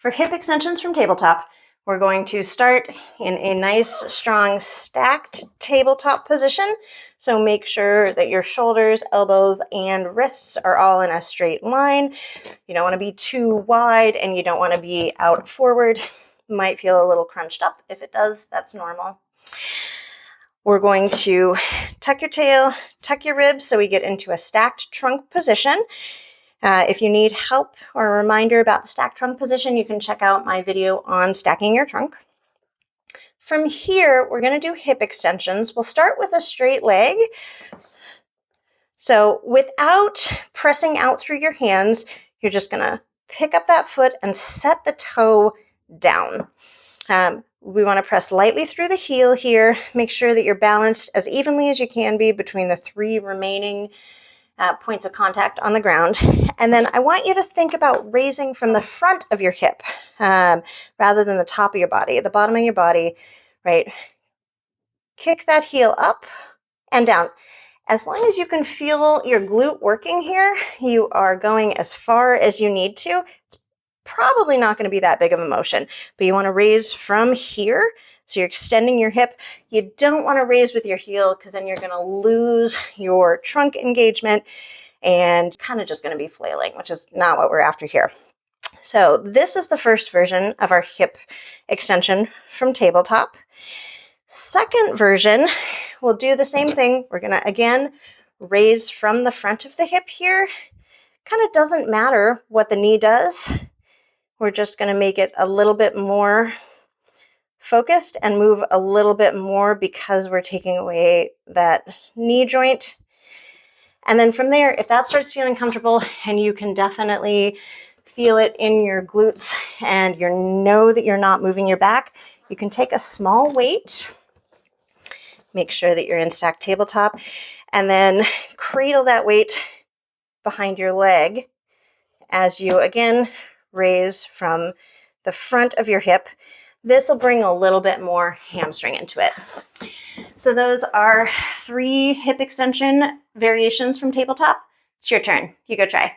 For hip extensions from tabletop, we're going to start in a nice, strong, stacked tabletop position. So make sure that your shoulders, elbows, and wrists are all in a straight line. You don't want to be too wide and you don't want to be out forward. You might feel a little crunched up. If it does, that's normal. We're going to tuck your tail, tuck your ribs so we get into a stacked trunk position. If you need help or a reminder about the stacked trunk position, you can check out my video on stacking your trunk. From here, we're going to do hip extensions. We'll start with a straight leg. So without pressing out through your hands, you're just going to pick up that foot and set the toe down. We want to press lightly through the heel here. Make sure that you're balanced as evenly as you can be between the three remaining points of contact on the ground. And then I want you to think about raising from the front of your hip rather than the top of your body, the bottom of your body, right? Kick that heel up and down. As long as you can feel your glute working here, you are going as far as you need to. It's probably not going to be that big of a motion, but you want to raise from here. So you're extending your hip. You don't want to raise with your heel because then you're going to lose your trunk engagement and kind of just going to be flailing, which is not what we're after here. So this is the first version of our hip extension from tabletop. Second version, we'll do the same thing. We're going to, again, raise from the front of the hip here. Kind of doesn't matter what the knee does. We're just going to make it a little bit more focused and move a little bit more because we're taking away that knee joint. And then from there, if that starts feeling comfortable and you can definitely feel it in your glutes and you know that you're not moving your back, you can take a small weight, make sure that you're in stacked tabletop, and then cradle that weight behind your leg as you, again, raise from the front of your hip. This will bring a little bit more hamstring into it. So those are 3 hip extension variations from tabletop. It's your turn. You go try.